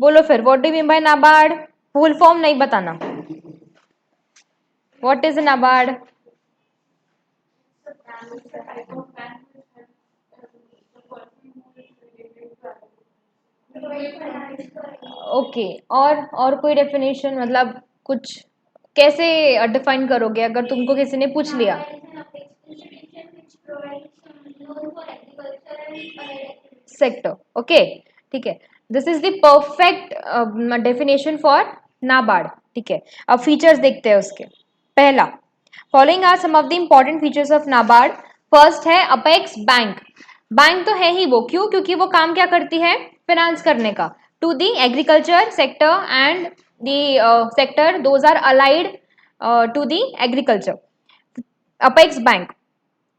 बोलो फिर, what do mean by NABARD? Full form नहीं बताना। What is NABARD? ओके, और कोई डेफिनेशन, मतलब कुछ कैसे डिफाइन करोगे अगर तुमको किसी ने पूछ लिया? सेक्टर, ओके, ठीक है। This is the perfect definition for NABARD, ठीक है। अब फीचर्स देखते हैं उसके। पहला, following are some of the important features of NABARD. First है अपेक्स बैंक। बैंक तो है ही वो, क्यों? क्योंकि वो काम क्या करती है? फाइनेंस करने का, to the agriculture sector and the sector those are allied to the agriculture. Apex bank,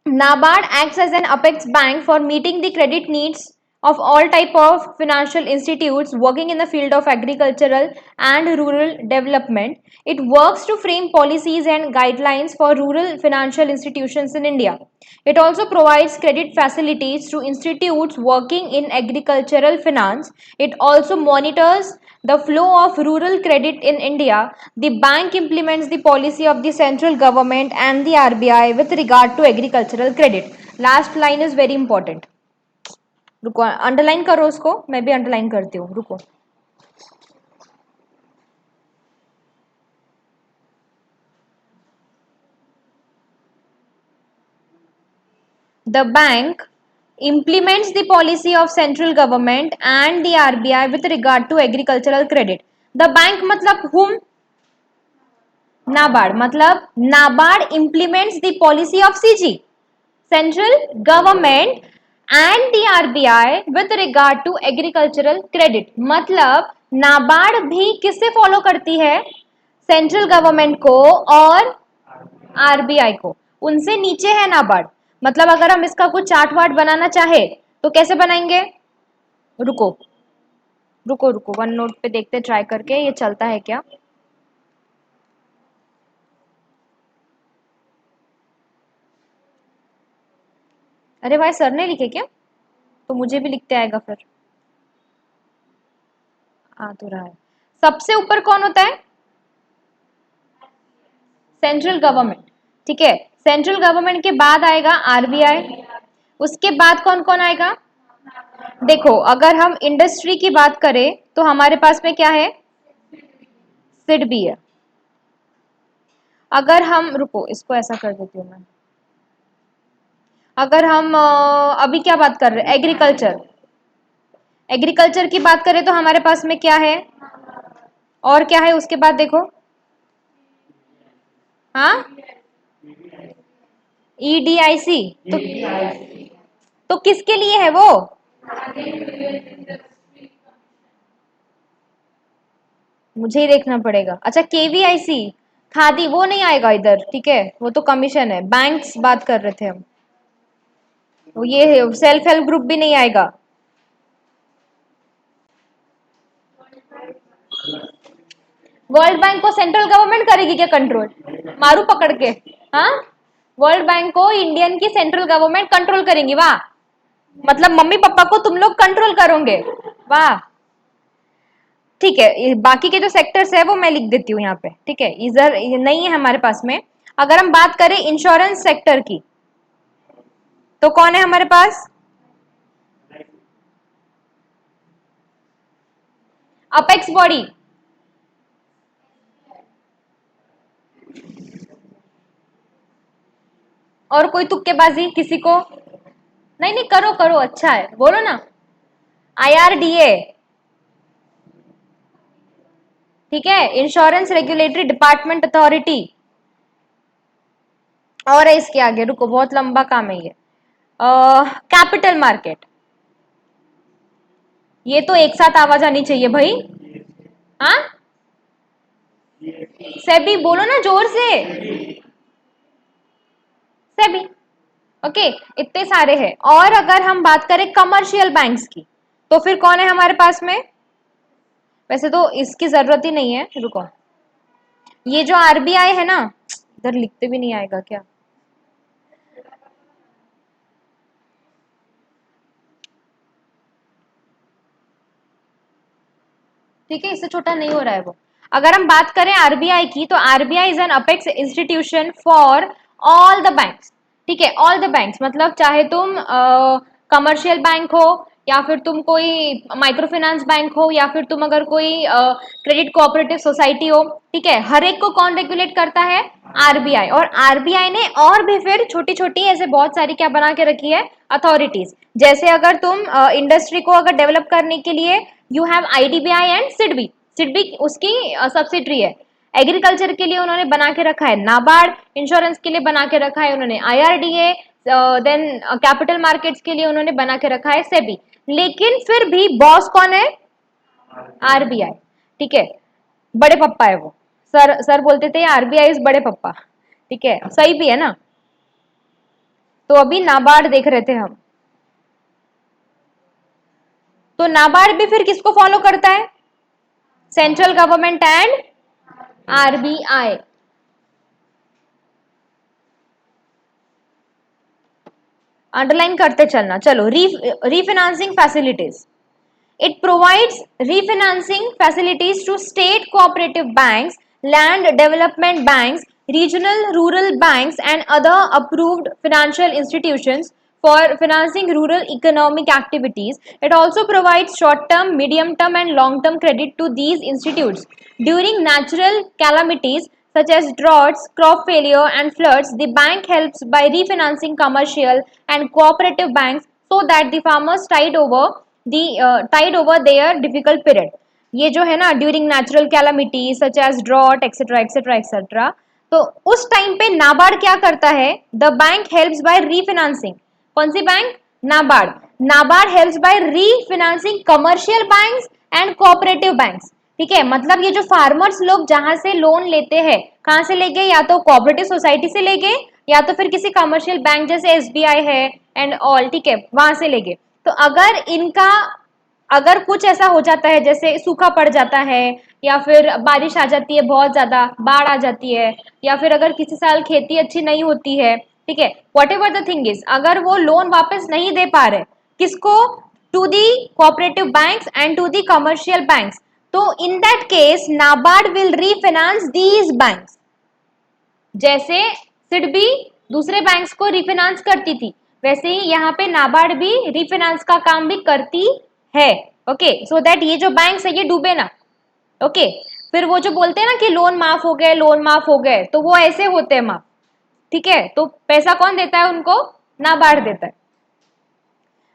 NABARD acts as an apex bank for meeting the credit needs of all type of financial institutes working in the field of agricultural and rural development. It works to frame policies and guidelines for rural financial institutions in India. It also provides credit facilities to institutes working in agricultural finance. It also monitors the flow of rural credit in India. The bank implements the policy of the central government and the RBI with regard to agricultural credit. Last line is very important. रुको, underline करो उसको, मैं भी underline करती हूँ, रुको। The bank implements the policy of central government and the RBI with regard to agricultural credit. The bank मतलब whom? NABARD, मतलब NABARD implements the policy of CG, central government, and the RBI with regard to agricultural credit. मतलब NABARD भी किससे follow करती है? Central government को और RBI को, उनसे नीचे है नाबार्ड। मतलब अगर हम इसका कुछ चार्ट वार्ट बनाना चाहे तो कैसे बनाएंगे? रुको रुको रुको, वन नोट पे देखते, ट्राई करके ये चलता है क्या। अरे भाई, सर ने लिखे क्या? तो मुझे भी लिखते आएगा फिर। आ तो रहा है। सबसे ऊपर कौन होता है? सेंट्रल गवर्नमेंट, ठीक है। सेंट्रल गवर्नमेंट के बाद आएगा आरबीआई। उसके बाद कौन कौन आएगा? देखो, अगर हम इंडस्ट्री की बात करें तो हमारे पास में क्या है? सिड भी है। अगर हम, रुको इसको ऐसा कर देती हूँ मैं। अगर हम अभी क्या बात कर रहे हैं? एग्रीकल्चर। एग्रीकल्चर की बात करें तो हमारे पास में क्या है? और क्या है उसके बाद देखो? हाँ, ईडीआईसी। तो किसके लिए है वो? मुझे ही देखना पड़ेगा। अच्छा, केवीआईसी, खादी, वो नहीं आएगा इधर, ठीक है, वो तो कमीशन है। बैंक्स बात कर रहे थे हम, वो ये सेल्फ हेल्प ग्रुप भी नहीं आएगा। वर्ल्ड बैंक को सेंट्रल गवर्नमेंट करेगी क्या कंट्रोल? मारू पकड़ के? हाँ, वर्ल्ड बैंक को इंडियन की सेंट्रल गवर्नमेंट कंट्रोल करेंगी, वाह। मतलब मम्मी पापा को तुम लोग कंट्रोल करोगे, वाह। ठीक है, बाकी के जो सेक्टर्स है वो मैं लिख देती हूँ यहाँ पे, ठीक है, इधर नहीं है हमारे पास में। अगर हम बात करें इंश्योरेंस सेक्टर की तो कौन है हमारे पास? Apex body. और कोई तुक्केबाजी किसी को? नहीं नहीं, करो करो, अच्छा है, बोलो ना। आईआरडीए, ठीक है, इंश्योरेंस रेगुलेटरी डिपार्टमेंट अथॉरिटी। और है इसके आगे, रुको बहुत लंबा काम है ये। Capital market. ये तो एक साथ आवाज आनी चाहिए भाई। हाँ, सेबी, बोलो ना जोर से। सेबी, ओके। इतने सारे हैं। और अगर हम बात करें कमर्शियल बैंक्स की तो फिर कौन है हमारे पास में? वैसे तो इसकी जरूरत ही नहीं है, रुको। ये जो आरबीआई है ना, इधर लिखते भी नहीं आएगा क्या? ठीक है, इससे छोटा नहीं हो रहा है वो। अगर हम बात करें आरबीआई की, तो RBI is an apex institution for all the banks. ठीक है, ऑल द बैंक्स मतलब चाहे तुम कमर्शियल बैंक हो, या फिर तुम कोई माइक्रो फाइनेंस बैंक हो, या फिर तुम अगर कोई क्रेडिट कोऑपरेटिव सोसाइटी हो, ठीक है, हर एक को कौन रेगुलेट करता है? आरबीआई। और आरबीआई ने और भी फिर छोटी छोटी ऐसे बहुत सारी क्या बना के रखी है? अथॉरिटीज। जैसे अगर तुम इंडस्ट्री को अगर डेवलप करने के लिए you have IDBI and SIDBI. SIDBI उसकी सब्सिडरी है। एग्रीकल्चर के लिए उन्होंने बना के रखा है नाबार्ड, इंश्योरेंस के लिए बना के रखा है उन्होंने आईआरडीए, देन कैपिटल मार्केट्स के लिए उन्होंने बना के रखा है सेबी। लेकिन फिर भी बॉस कौन है? आरबीआई। ठीक है, बड़े पप्पा है वो। सर सर बोलते थे आरबीआई इज बड़े पप्पा। ठीक है, सही भी है ना। तो अभी नाबार्ड देख रहे थे हम। तो नाबार्ड भी फिर किसको फॉलो करता है? Central government and RBI. Underline करते चलना। चलो, refinancing facilities. It provides refinancing facilities to state cooperative banks, land development banks, regional rural banks, and other approved financial institutions for financing rural economic activities. It also provides short term, medium term, and long term credit to these institutes. During natural calamities such as droughts, crop failure, and floods, the bank helps by refinancing commercial and cooperative banks so that the farmers tide over their difficult period. ये जो है ना during natural calamity such as drought etcetera etcetera etcetera, तो उस time पे नाबार्ड क्या करता है? The bank helps by refinancing. कौन सी bank? NABARD. NABARD helps by refinancing commercial banks and cooperative banks. ठीक है, मतलब ये जो फार्मर्स लोग जहां से लोन लेते हैं, कहां से लेंगे? या तो कोऑपरेटिव सोसाइटी से लेंगे, या तो फिर किसी कमर्शियल बैंक जैसे एसबीआई है एंड ऑल, ठीक है, वहां से लेंगे। तो अगर कुछ ऐसा हो जाता है जैसे सूखा पड़ जाता है, या फिर बारिश आ जाती है, बहुत ज्यादा बाढ़ आ जाती है, या फिर अगर किसी साल खेती अच्छी नहीं होती है, ठीक है, whatever the thing is, अगर वो लोन वापस नहीं दे पा रहे, किसको? To the cooperative banks and to the commercial banks, तो in that case NABARD will refinance these banks. जैसे सिडबी दूसरे बैंक्स को रिफाइनेंस करती थी, वैसे ही यहाँ पे नाबार्ड भी रिफाइनेंस का काम भी करती है। ओके, सो दैट ये जो बैंक्स है ये डूबे ना। ओके, फिर वो जो बोलते हैं ना कि लोन माफ हो गए, लोन माफ हो गए, तो वो ऐसे होते हैं माफ। ठीक है, तो पैसा कौन देता है उनको? नाबार्ड देता है।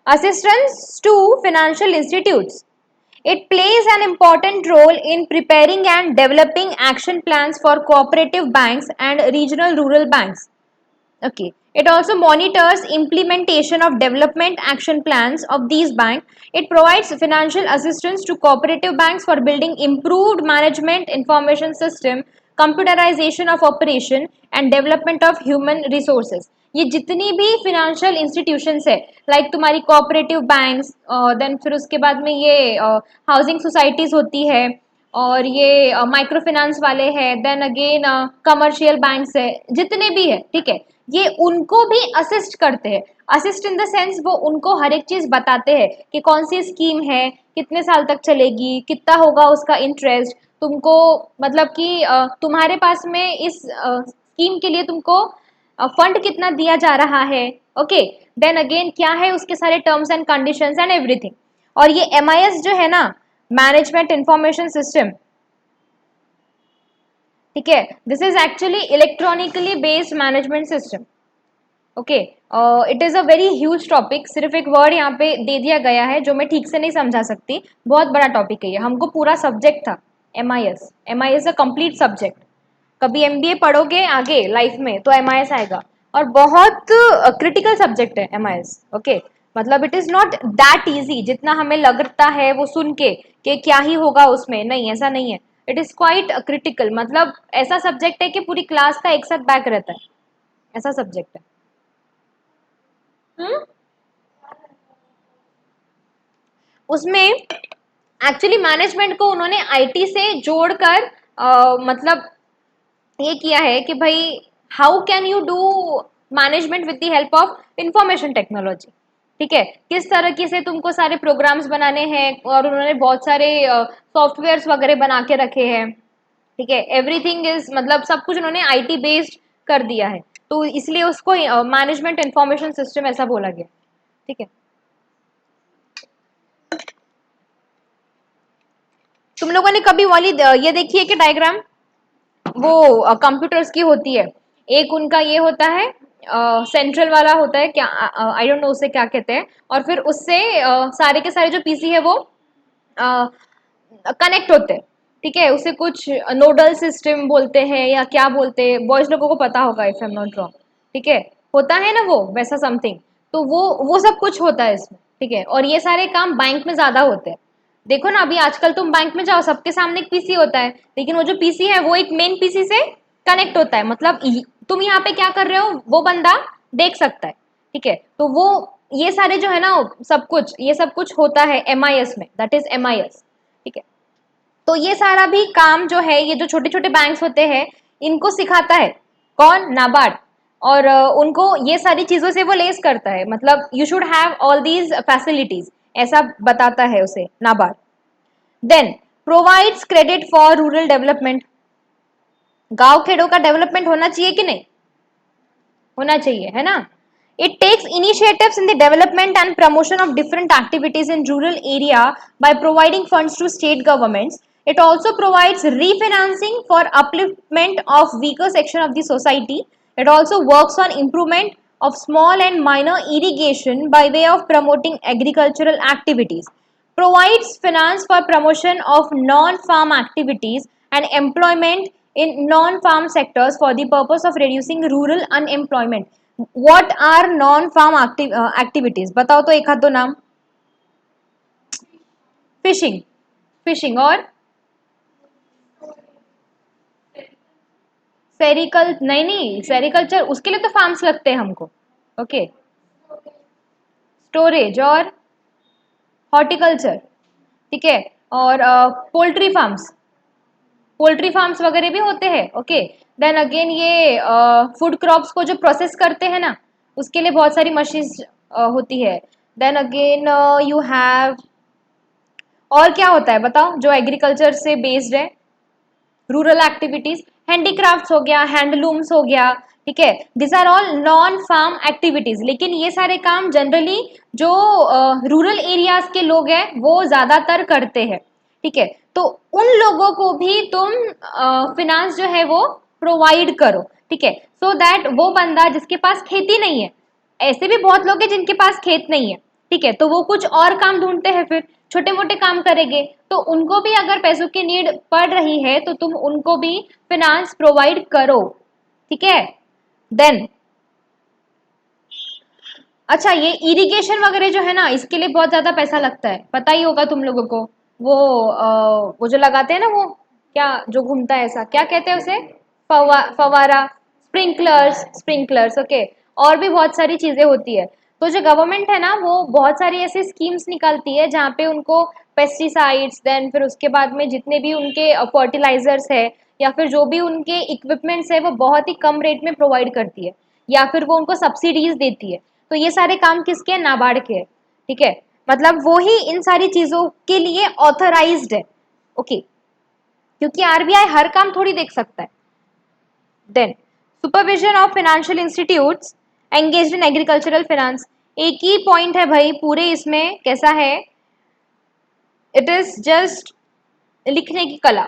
Assistance to financial institutes. It plays an important role in preparing and developing action plans for cooperative banks and regional rural banks. Okay. It also monitors implementation of development action plans of these banks. It provides financial assistance to cooperative banks for building improved management information system, computerization of operation and development of human resources. ये जितनी भी financial institutions है, like तुम्हारी cooperative banks, then फिर उसके बाद में ये हाउसिंग सोसाइटीज होती है, और ये माइक्रो फाइनेंस वाले हैं, देन अगेन कमर्शियल बैंक्स है, जितने भी है, ठीक है, ये उनको भी असिस्ट करते हैं। असिस्ट इन द सेंस वो उनको हर एक चीज बताते हैं कि कौन सी स्कीम है, कितने साल तक चलेगी, कितना होगा उसका इंटरेस्ट, तुमको मतलब कि तुम्हारे पास में इस स्कीम के लिए तुमको फंड कितना दिया जा रहा है। ओके, देन अगेन क्या है उसके सारे terms and conditions and everything. और ये एमआईएस जो है ना, मैनेजमेंट इंफॉर्मेशन सिस्टम, ठीक है, this is actually electronically based management system. Okay, it is a very huge topic. सिर्फ एक वर्ड यहाँ पे दे दिया गया है जो मैं ठीक से नहीं समझा सकती, बहुत बड़ा टॉपिक है ये, हमको पूरा सब्जेक्ट था MIS. MIS a complete subject. कभी एमबीए पढ़ोगे आगे लाइफ में तो एमआईएस आएगा, और बहुत क्रिटिकल सब्जेक्ट है एमआईएस। ओके, मतलब it is not that easy जितना हमें लगता है वो सुन के कि क्या ही होगा उसमें, नहीं ऐसा नहीं है। इट इज क्वाइट क्रिटिकल, मतलब ऐसा सब्जेक्ट है कि पूरी क्लास का एक साथ बैक रहता है, ऐसा सब्जेक्ट है। हम्म, उसमें एक्चुअली मैनेजमेंट को उन्होंने आईटी से जोड़कर मतलब ये किया है कि भाई how can you do management with the help of information technology. ठीक है, किस तरीके से तुमको सारे प्रोग्राम्स बनाने हैं, और उन्होंने बहुत सारे सॉफ्टवेयर्स वगैरह बना के रखे हैं। ठीक है, एवरीथिंग इज मतलब सब कुछ उन्होंने आईटी बेस्ड कर दिया है, तो इसलिए उसको मैनेजमेंट इंफॉर्मेशन सिस्टम ऐसा बोला गया। ठीक है, तुम लोगों ने कभी वाली ये देखी है कि डायग्राम वो कंप्यूटर्स की होती है, एक उनका ये होता है सेंट्रल वाला होता है, क्या आई डोंट नो उसे क्या कहते हैं, और फिर उससे सारे के सारे जो पीसी है वो कनेक्ट होते हैं। ठीक है, उसे कुछ नोडल सिस्टम बोलते हैं या क्या बोलते हैं, बॉयज लोगों को पता होगा if I am not wrong. ठीक है, होता है ना वो वैसा समथिंग, तो वो सब कुछ होता है इसमें। ठीक है, और ये सारे काम बैंक में ज्यादा होते हैं। देखो ना, अभी आजकल तुम बैंक में जाओ, सबके सामने एक पीसी होता है, लेकिन वो जो पीसी है वो एक मेन पीसी से कनेक्ट होता है, मतलब तुम यहाँ पे क्या कर रहे हो वो बंदा देख सकता है। ठीक है, तो वो ये सारे जो है ना सब कुछ, ये सब कुछ होता है एमआईएस में, दैट इज एमआईएस। ठीक है, तो ये सारा भी काम जो है, ये जो छोटे छोटे बैंक्स होते हैं इनको सिखाता है कौन, नाबार्ड। और उनको ये सारी चीजों से वो लेस करता है, मतलब you should have all these facilities, ऐसा बताता है उसे NABARD. Then provides credit for rural development, गांव खेड़ों का डेवलपमेंट होना चाहिए कि नहीं, होना चाहिए, है ना। It takes initiatives in the development and promotion of different activities in rural area by providing funds to state governments. It also provides refinancing for upliftment of weaker section of the society. It also works on improvement of small and minor irrigation by way of promoting agricultural activities. Provides finance for promotion of non-farm activities and employment in non-farm sectors for the purpose of reducing rural unemployment. What are non-farm activities? बताओ तो एक हाथ दो नाम। Fishing, fishing और सेरिकल, नहीं नहीं, sericulture उसके लिए तो फार्म्स लगते हैं हमको। ओके, स्टोरेज और हॉर्टिकल्चर। ठीक है, और पोल्ट्री फार्म्स, पोल्ट्री फार्म्स वगैरह भी होते हैं। ओके, देन अगेन ये फूड क्रॉप्स को जो प्रोसेस करते हैं ना, उसके लिए बहुत सारी मशीन्स होती है। देन अगेन यू हैव, और क्या होता है बताओ जो एग्रीकल्चर से बेस्ड है, रूरल एक्टिविटीज, हैंडीक्राफ्ट्स हो गया, हैंडलूम्स हो गया। ठीक है, this are all non farm activities, लेकिन ये सारे काम जनरली जो रूरल एरियाज के लोग हैं वो ज्यादातर करते हैं। ठीक है, तो उन लोगों को भी तुम फिनांस जो है वो प्रोवाइड करो। ठीक है, सो दैट वो बंदा जिसके पास खेती नहीं है, ऐसे भी बहुत लोग हैं जिनके पास खेत नहीं है, ठीक है, तो वो कुछ और काम ढूंढते हैं, फिर छोटे मोटे काम करेंगे, तो उनको भी अगर पैसों की नीड पड़ रही है तो तुम उनको भी फिनांस प्रोवाइड करो। ठीक है, देन अच्छा, ये इरिगेशन वगैरह जो है ना, इसके लिए बहुत ज्यादा पैसा लगता है, पता ही होगा तुम लोगों को। वो वो जो लगाते हैं ना, वो क्या जो घूमता है ऐसा, क्या कहते हैं उसे, फवारा, स्प्रिंकलर्स, स्प्रिंकलर्स। ओके, और भी बहुत सारी चीजें होती है। तो जो गवर्नमेंट है ना वो बहुत सारी ऐसी स्कीम्स निकालती है जहाँ पे उनको पेस्टिसाइड्स, देन फिर उसके बाद में जितने भी उनके फर्टिलाइजर्स है या फिर जो भी उनके इक्विपमेंट्स है वो बहुत ही कम रेट में प्रोवाइड करती है, या फिर वो उनको सब्सिडीज देती है। तो ये सारे काम किसके हैं, नाबार्ड के हैं। ठीक है, मतलब वो ही इन सारी चीजों के लिए ऑथराइज्ड है। ओके, क्योंकि आरबीआई हर काम थोड़ी देख सकता है। Then supervision of financial institutes engaged in agricultural finance, एक ही पॉइंट है भाई पूरे इसमें, कैसा है, इट इज जस्ट लिखने की कला।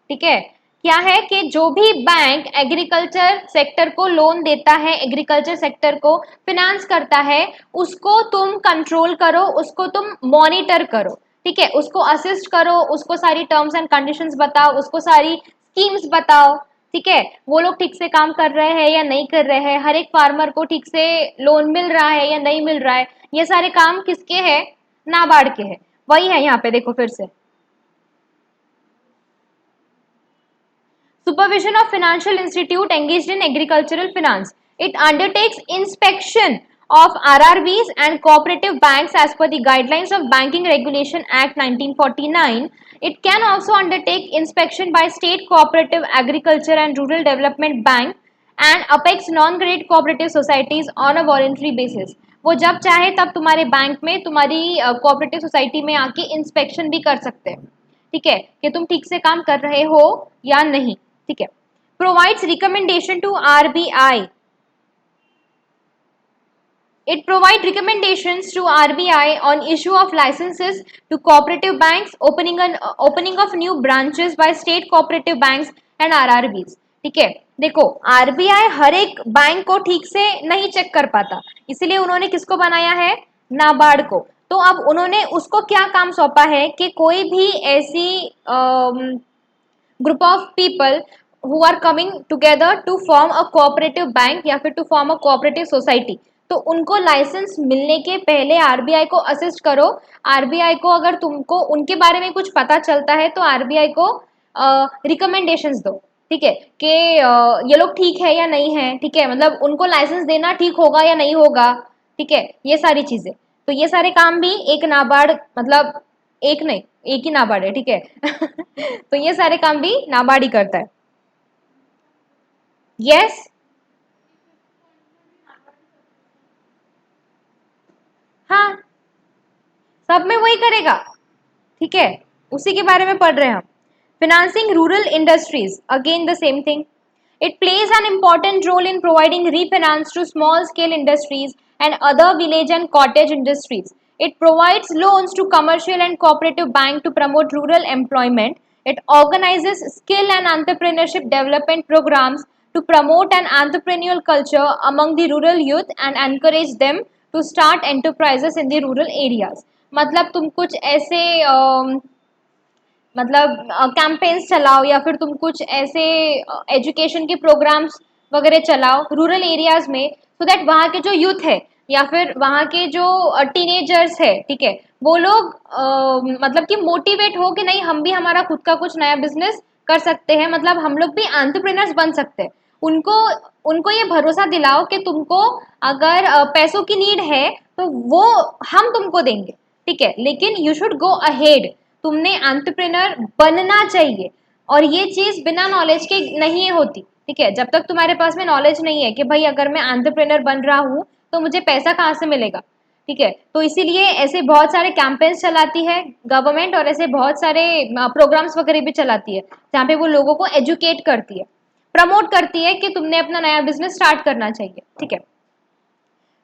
ठीक है, क्या है कि जो भी बैंक एग्रीकल्चर सेक्टर को लोन देता है, एग्रीकल्चर सेक्टर को फिनांस करता है, उसको तुम कंट्रोल करो, उसको तुम मॉनिटर करो। ठीक है, उसको असिस्ट करो, उसको सारी टर्म्स एंड कंडीशंस बताओ, उसको सारी स्कीम्स बताओ। ठीक है, वो लोग ठीक से काम कर रहे हैं या नहीं कर रहे हैं, हर एक फार्मर को ठीक से लोन मिल रहा है या नहीं मिल रहा है, ये सारे काम किसके हैं, नाबार्ड के हैं। वही है यहाँ पे देखो फिर से, supervision of financial institute engaged in agricultural finance. It undertakes inspection of RRBs and cooperative banks as per the guidelines of Banking Regulation Act 1949. It can also undertake inspection by State Cooperative Agriculture and Rural Development Bank and Apex non-credit cooperative societies on a voluntary basis. वो जब चाहे तब तुम्हारे bank में, तुम्हारी cooperative society में आके inspection भी कर सकते हैं, ठीक है, कि तुम ठीक से काम कर रहे हो या नहीं, ठीक है। Provides recommendation to RBI, it provides recommendations to RBI on issue of licenses to cooperative banks, opening of new branches by state cooperative banks and RRBs। ठीक है, देखो आरबीआई हर एक बैंक को ठीक से नहीं चेक कर पाता, इसलिए उन्होंने किसको बनाया है, नाबार्ड को। तो अब उन्होंने उसको क्या काम सौंपा है कि कोई भी ऐसी group of people who are coming together to form a cooperative bank या फिर to form a cooperative society, तो उनको लाइसेंस मिलने के पहले आरबीआई को असिस्ट करो। आरबीआई को अगर तुमको उनके बारे में कुछ पता चलता है तो आरबीआई को रिकमेंडेशंस दो, ठीक है, कि ये लोग ठीक है या नहीं है, ठीक है, मतलब उनको लाइसेंस देना ठीक होगा या नहीं होगा, ठीक है, ये सारी चीजें। तो ये सारे काम भी एक नाबार्ड, मतलब एक नहीं, एक ही नाबार्ड है, ठीक है। तो ये सारे काम भी नाबार्ड ही करता है। यस, हाँ, सब में वही करेगा, ठीक है, उसी के बारे में पढ़ रहे हैं हम। Financing rural industries, again the same thing. It plays an important role in providing refinance to small scale industries and other village and cottage industries. It provides loans to commercial and cooperative banks to promote rural employment. It organizes skill and entrepreneurship development programs to promote an entrepreneurial culture among the rural youth and encourage them to start enterprises in the rural areas. मतलब तुम कुछ ऐसे मतलब campaigns चलाओ या फिर तुम कुछ ऐसे एजुकेशन के प्रोग्राम्स वगैरह चलाओ रूरल एरियाज में, सो दैट वहाँ के जो यूथ है या फिर वहाँ के जो टीनेजर्स है, ठीक है, वो लोग मतलब कि मोटिवेट हो कि नहीं हम भी हमारा खुद का कुछ नया बिजनेस कर सकते हैं, मतलब हम लोग भी एंटरप्रेन्योर्स बन सकते हैं। उनको उनको ये भरोसा दिलाओ कि तुमको अगर पैसों की नीड है तो वो हम तुमको देंगे, ठीक है, लेकिन यू शुड गो अहेड, तुमने एंटरप्रेन्योर बनना चाहिए। और ये चीज बिना नॉलेज के नहीं होती, ठीक है, जब तक तुम्हारे पास में नॉलेज नहीं है कि भाई अगर मैं एंटरप्रेन्योर बन रहा हूँ तो मुझे पैसा कहाँ से मिलेगा, ठीक है, तो इसीलिए ऐसे बहुत सारे कैंपेन्स चलाती है गवर्नमेंट और ऐसे बहुत सारे प्रोग्राम्स वगैरह भी चलाती है जहाँ पे वो लोगों को एजुकेट करती है, प्रमोट करती है कि तुमने अपना नया बिजनेस स्टार्ट करना चाहिए, ठीक है।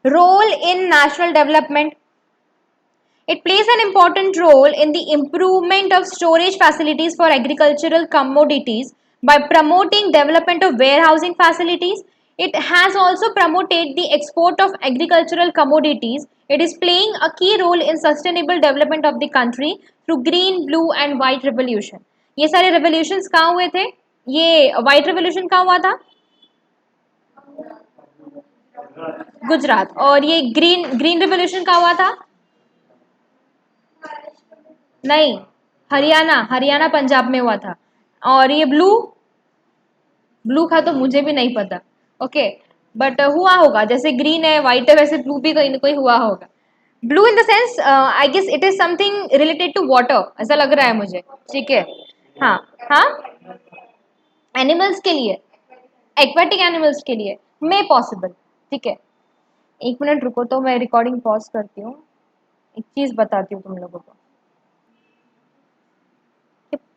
Role in national development, it plays an important role in the improvement of storage facilities for agricultural commodities by promoting development of warehousing facilities. It has also promoted the export of agricultural commodities. It is playing a key role in sustainable development of the country through green, blue and white revolution. ये सारे revolutions कहाँ हुए थे? ये white revolution कहाँ हुआ था? गुजरात। और ये ग्रीन ग्रीन revolution कहाँ हुआ था? नहीं, हरियाणा, हरियाणा पंजाब में हुआ था। और ये ब्लू, ब्लू का तो मुझे भी नहीं पता, ओके, बट हुआ होगा, जैसे ग्रीन है व्हाइट है वैसे ब्लू भी कोई ना कोई हुआ होगा। Blue in the sense I guess it is something related to water, ऐसा लग रहा है मुझे, ठीक है। हाँ, हाँ, एनिमल्स के लिए, एक्वेटिक एनिमल्स के लिए मे पॉसिबल, ठीक है। एक मिनट रुको तो मैं रिकॉर्डिंग पॉज करती हूँ, एक चीज बताती हूँ तुम लोगों को।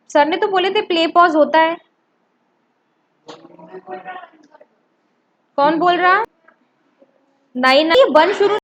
सर ने तो बोले थे प्ले पॉज होता है, कौन बोल रहा? नहीं नहीं, बंद शुरू